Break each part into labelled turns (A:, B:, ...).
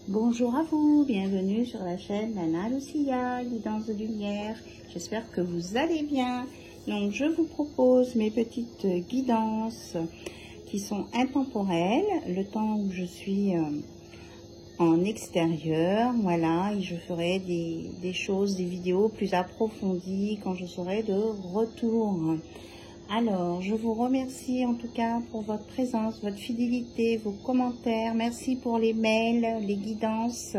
A: Bonjour à vous, bienvenue sur la chaîne Nana Lucia, guidance de lumière. J'espère que vous allez bien. Donc je vous propose mes petites guidances qui sont intemporelles, le temps où je suis en extérieur, voilà, et je ferai des choses, des vidéos plus approfondies quand je serai de retour. Alors, je vous remercie en tout cas pour votre présence, votre fidélité, vos commentaires. Merci pour les mails, les guidances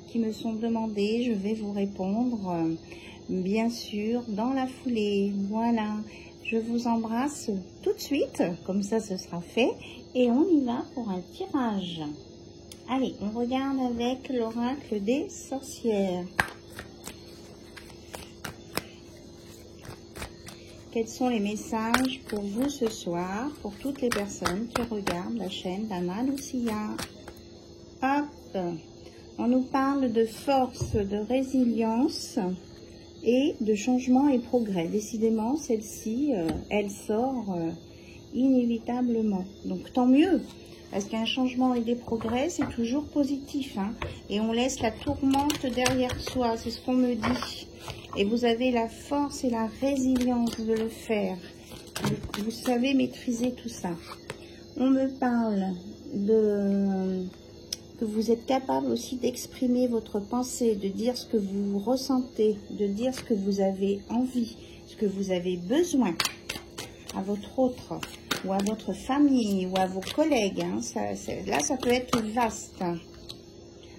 A: qui me sont demandées. Je vais vous répondre, bien sûr, dans la foulée. Voilà, je vous embrasse tout de suite, comme ça ce sera fait. Et on y va pour un tirage. Allez, on regarde avec l'oracle des sorcières. Quels sont les messages pour vous ce soir, pour toutes les personnes qui regardent la chaîne Nana Lucia? Hop, on nous parle de force, de résilience et de changement et progrès. Décidément, celle-ci, elle sort inévitablement. Donc tant mieux, parce qu'un changement et des progrès, c'est toujours positif, hein. Et on laisse la tourmente derrière soi, c'est ce qu'on me dit. Et vous avez la force et la résilience de le faire. Vous savez maîtriser tout ça. On me parle que vous êtes capable aussi d'exprimer votre pensée, de dire ce que vous ressentez, de dire ce que vous avez envie, ce que vous avez besoin à votre autre, ou à votre famille, ou à vos collègues. Hein. Là, ça peut être vaste.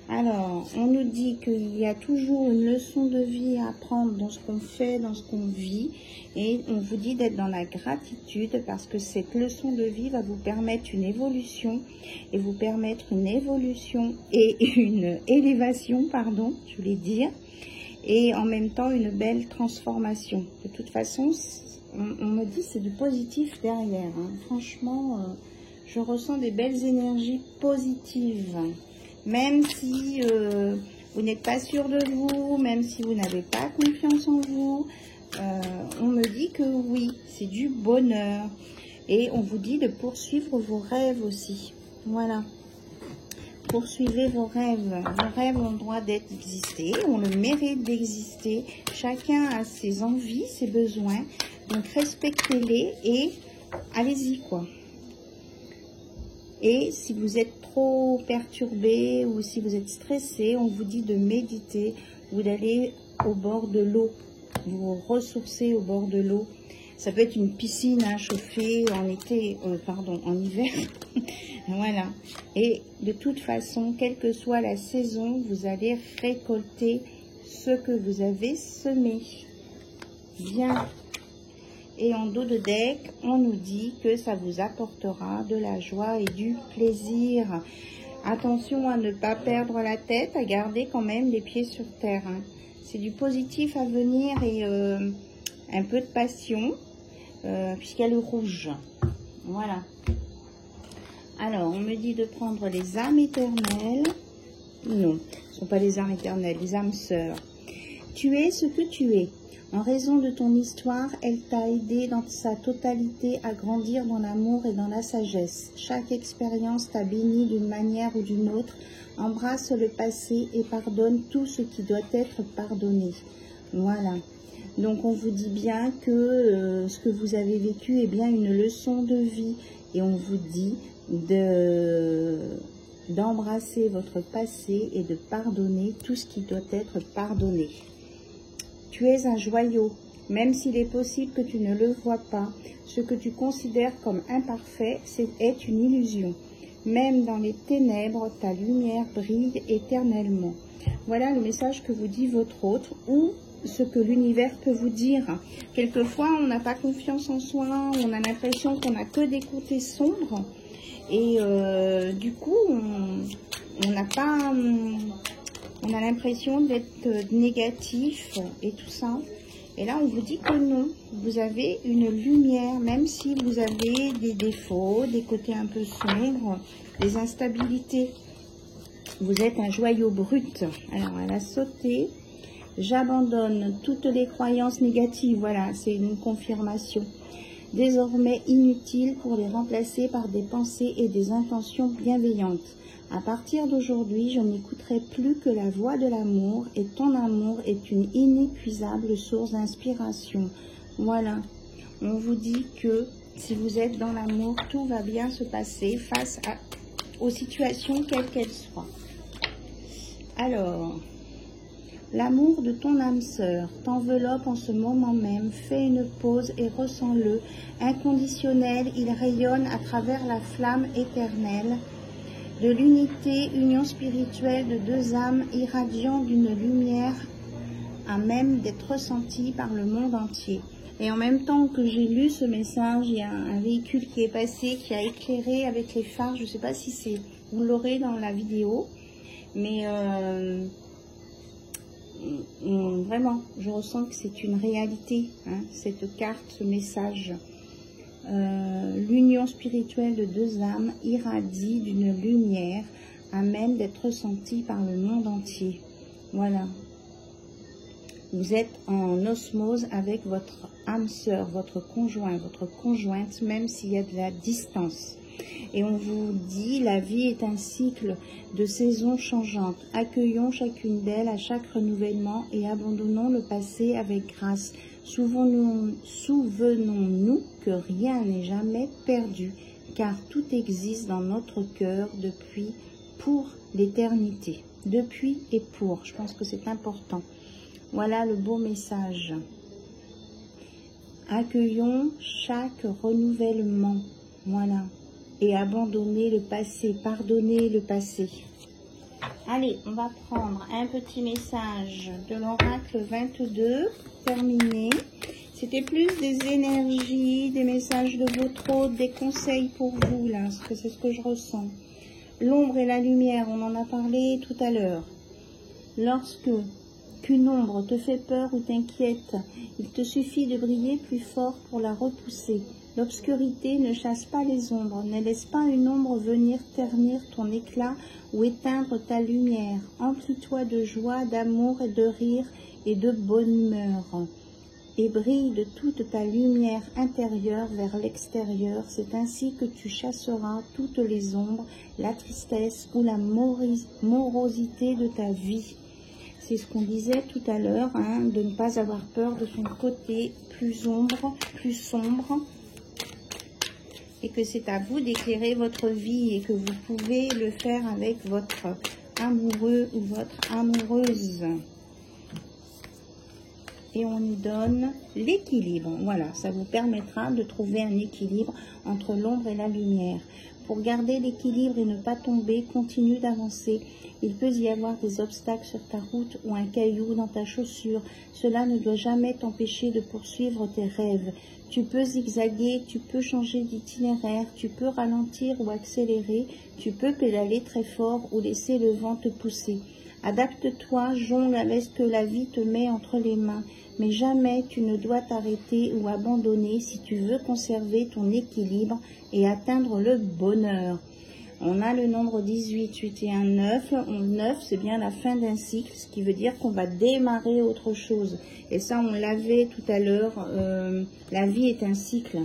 A: Alors, on nous dit qu'il y a toujours une leçon de vie à apprendre dans ce qu'on fait, dans ce qu'on vit. Et on vous dit d'être dans la gratitude parce que cette leçon de vie va vous permettre une évolution. Et vous permettre une évolution et une élévation, pardon, je voulais dire. Et en même temps, une belle transformation. De toute façon, on me dit c'est du positif derrière. Hein. Franchement, je ressens des belles énergies positives. Même si vous n'êtes pas sûr de vous, même si vous n'avez pas confiance en vous, on me dit que oui, c'est du bonheur. Et on vous dit de poursuivre vos rêves aussi. Voilà. Poursuivez vos rêves. Vos rêves ont le droit d'exister, ont le mérite d'exister. Chacun a ses envies, ses besoins. Donc respectez-les et allez-y quoi. Et si vous êtes trop perturbé ou si vous êtes stressé, on vous dit de méditer ou d'aller au bord de l'eau, vous ressourcer au bord de l'eau. Ça peut être une piscine à chauffer en été, en hiver. Voilà. Et de toute façon, quelle que soit la saison, vous allez récolter ce que vous avez semé. Bien. Et en dos de deck, on nous dit que ça vous apportera de la joie et du plaisir. Attention à ne pas perdre la tête, à garder quand même les pieds sur terre. Hein. C'est du positif à venir et un peu de passion, puisqu'il y a le rouge. Voilà. Alors, on me dit de prendre les âmes éternelles. Non, ce ne sont pas les âmes éternelles, les âmes sœurs. Tu es ce que tu es. En raison de ton histoire, elle t'a aidé dans sa totalité à grandir dans l'amour et dans la sagesse. Chaque expérience t'a béni d'une manière ou d'une autre. Embrasse le passé et pardonne tout ce qui doit être pardonné. Voilà. Donc on vous dit bien que ce que vous avez vécu est bien une leçon de vie. Et on vous dit d'embrasser votre passé et de pardonner tout ce qui doit être pardonné. Tu es un joyau, même s'il est possible que tu ne le vois pas. Ce que tu considères comme imparfait est une illusion. Même dans les ténèbres, ta lumière brille éternellement. Voilà le message que vous dit votre autre ou ce que l'univers peut vous dire. Quelquefois, on n'a pas confiance en soi, on a l'impression qu'on n'a que des côtés sombres. Et du coup, on n'a pas... On a l'impression d'être négatif et tout ça. Et là, on vous dit que non. Vous avez une lumière, même si vous avez des défauts, des côtés un peu sombres, des instabilités. Vous êtes un joyau brut. Alors, elle a sauté. J'abandonne toutes les croyances négatives. Voilà, c'est une confirmation. Désormais inutiles pour les remplacer par des pensées et des intentions bienveillantes. À partir d'aujourd'hui, je n'écouterai plus que la voix de l'amour et ton amour est une inépuisable source d'inspiration. Voilà, on vous dit que si vous êtes dans l'amour, tout va bien se passer face aux situations quelles qu'elles soient. Alors, l'amour de ton âme sœur t'enveloppe en ce moment même. Fais une pause et ressens-le. Inconditionnel, il rayonne à travers la flamme éternelle de l'unité, union spirituelle de deux âmes irradiant d'une lumière à même d'être ressentie par le monde entier. Et en même temps que j'ai lu ce message, il y a un véhicule qui est passé, qui a éclairé avec les phares. Je ne sais pas si vous l'aurez dans la vidéo, mais vraiment, je ressens que c'est une réalité, hein, cette carte, ce message. L'union spirituelle de deux âmes irradie d'une lumière à même d'être ressentie par le monde entier. Voilà. Vous êtes en osmose avec votre âme sœur, votre conjoint, votre conjointe, même s'il y a de la distance. Et on vous dit, la vie est un cycle de saisons changeantes. Accueillons chacune d'elles à chaque renouvellement et abandonnons le passé avec grâce. Souvenons-nous que rien n'est jamais perdu, car tout existe dans notre cœur depuis, pour l'éternité. Depuis et pour, je pense que c'est important. Voilà le beau message. Accueillons chaque renouvellement, voilà, et abandonnez le passé, pardonnez le passé. Allez, on va prendre un petit message de l'oracle 22, terminé. C'était plus des énergies, des messages de votre hôte, des conseils pour vous, là, parce que c'est ce que je ressens. L'ombre et la lumière, on en a parlé tout à l'heure. Lorsque qu'une ombre te fait peur ou t'inquiète, il te suffit de briller plus fort pour la repousser. L'obscurité ne chasse pas les ombres, ne laisse pas une ombre venir ternir ton éclat ou éteindre ta lumière. Emplis-toi de joie, d'amour et de rire et de bonne humeur. Et brille de toute ta lumière intérieure vers l'extérieur. C'est ainsi que tu chasseras toutes les ombres, la tristesse ou la morosité de ta vie. C'est ce qu'on disait tout à l'heure, hein, de ne pas avoir peur de son côté plus sombre, et que c'est à vous d'éclairer votre vie et que vous pouvez le faire avec votre amoureux ou votre amoureuse. Et on nous donne l'équilibre. Voilà, ça vous permettra de trouver un équilibre entre l'ombre et la lumière. Pour garder l'équilibre et ne pas tomber, continue d'avancer. Il peut y avoir des obstacles sur ta route ou un caillou dans ta chaussure. Cela ne doit jamais t'empêcher de poursuivre tes rêves. Tu peux zigzaguer, tu peux changer d'itinéraire, tu peux ralentir ou accélérer, tu peux pédaler très fort ou laisser le vent te pousser. Adapte-toi, jongle avec ce que la vie te met entre les mains. Mais jamais tu ne dois t'arrêter ou abandonner si tu veux conserver ton équilibre et atteindre le bonheur. On a le nombre 18, 8 et 1, 9. 9, c'est bien la fin d'un cycle, ce qui veut dire qu'on va démarrer autre chose. Et ça, on l'avait tout à l'heure, la vie est un cycle.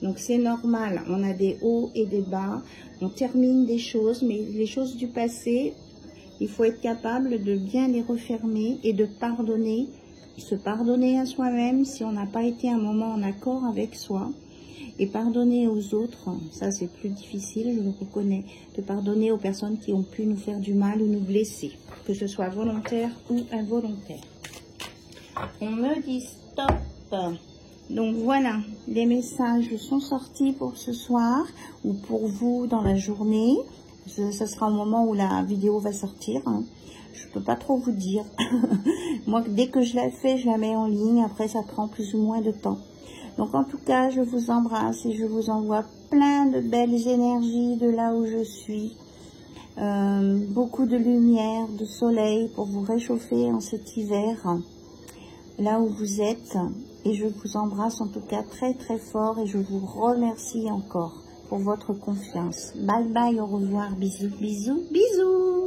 A: Donc c'est normal, on a des hauts et des bas, on termine des choses, mais les choses du passé, il faut être capable de bien les refermer et de pardonner. Se pardonner à soi-même si on n'a pas été un moment en accord avec soi. Et pardonner aux autres, ça c'est plus difficile, je le reconnais. De pardonner aux personnes qui ont pu nous faire du mal ou nous blesser. Que ce soit volontaire ou involontaire. On me dit stop. Donc voilà, les messages sont sortis pour ce soir ou pour vous dans la journée. Ça sera au moment où la vidéo va sortir. Hein. Je peux pas trop vous dire. Moi, dès que je la fais, je la mets en ligne. Après, ça prend plus ou moins de temps. Donc, en tout cas, je vous embrasse et je vous envoie plein de belles énergies de là où je suis. Beaucoup de lumière, de soleil pour vous réchauffer en cet hiver. Là où vous êtes. Et je vous embrasse en tout cas très très fort et je vous remercie encore pour votre confiance. Bye bye, au revoir, bisous, bisous, bisous.